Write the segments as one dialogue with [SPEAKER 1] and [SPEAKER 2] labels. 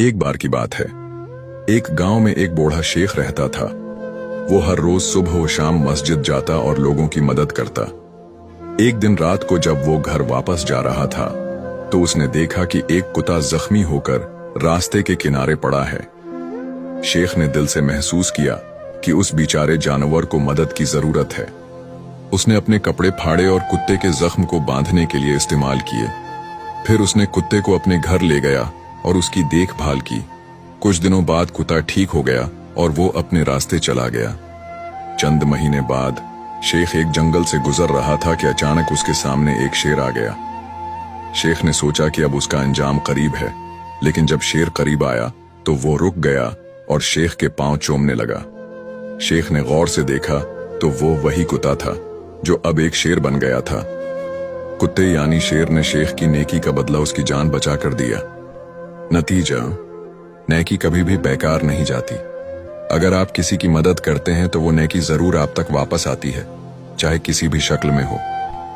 [SPEAKER 1] एक बार की बात है। एक गांव में एक बूढ़ा शेख रहता था। वो हर रोज सुबह व शाम मस्जिद जाता और लोगों की मदद करता। एक दिन रात को जब वो घर वापस जा रहा था तो उसने देखा कि एक कुत्ता जख्मी होकर रास्ते के किनारे पड़ा है। शेख ने दिल से महसूस किया कि उस बेचारे जानवर को मदद की जरूरत है। उसने अपने कपड़े फाड़े और कुत्ते के जख्म को बांधने के लिए इस्तेमाल किए। फिर उसने कुत्ते को अपने घर ले गया और उसकी देखभाल की। कुछ दिनों बाद कुत्ता ठीक हो गया और वो अपने रास्ते चला गया। चंद महीने बाद शेख एक जंगल से गुजर रहा था कि अचानक उसके सामने एक शेर आ गया। शेख ने सोचा कि अब उसका अंजाम करीब है, लेकिन जब शेर करीब आया तो वो रुक गया और शेख के पांव चूमने लगा। शेख ने गौर से देखा तो वो वही कुत्ता था जो अब एक शेर बन गया था। कुत्ते यानी शेर ने शेख की नेकी का बदला उसकी जान बचा कर दिया। नतीजा, नेकी कभी भी बेकार नहीं जाती। अगर आप किसी की मदद करते हैं तो वो नेकी जरूर आप तक वापस आती है, चाहे किसी भी शक्ल में हो।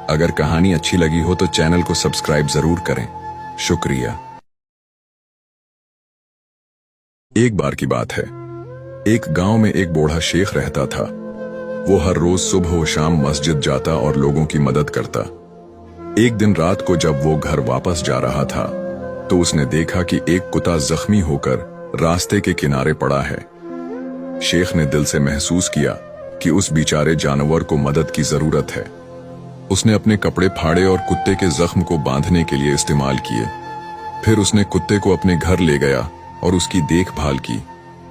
[SPEAKER 1] अगर कहानी अच्छी लगी हो तो चैनल को सब्सक्राइब जरूर करें। शुक्रिया। एक बार की बात है। एक गांव में एक बूढ़ा शेख रहता था। वो हर रोज सुबह व शाम मस्जिद जाता और लोगों की मदद करता। एक दिन रात को जब वो घर वापस जा रहा था तो उसने देखा कि एक कुत्ता जख्मी होकर रास्ते के किनारे पड़ा है। शेख ने दिल से महसूस किया कि उस बेचारे जानवर को मदद की जरूरत है। उसने अपने कपड़े फाड़े और कुत्ते के जख्म को बांधने के लिए इस्तेमाल किए। फिर उसने कुत्ते को अपने घर ले गया और उसकी देखभाल की।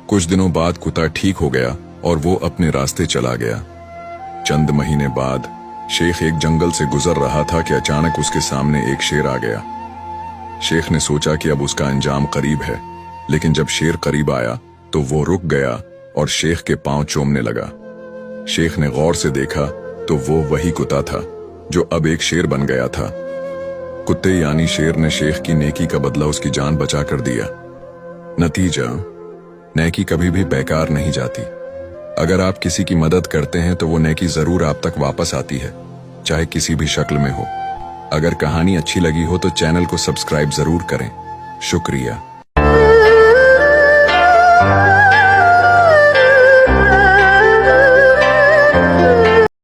[SPEAKER 1] कुछ दिनों बाद कुत्ता ठीक हो गया और वो अपने रास्ते चला गया। चंद महीने बाद शेख एक जंगल से गुजर रहा था कि अचानक उसके सामने एक शेर आ गया। शेख ने सोचा कि अब उसका अंजाम करीब है, लेकिन जब शेर करीब आया तो वो रुक गया और शेख के पांव चूमने लगा। शेख ने गौर से देखा तो वो वही कुत्ता था जो अब एक शेर बन गया था। कुत्ते यानी शेर ने शेख की नेकी का बदला उसकी जान बचा कर दिया। नतीजा, नेकी कभी भी बेकार नहीं जाती। अगर आप किसी की मदद करते हैं तो वो नेकी जरूर आप तक वापस आती है, चाहे किसी भी शक्ल में हो। अगर कहानी अच्छी लगी हो तो चैनल को सब्सक्राइब जरूर करें। शुक्रिया।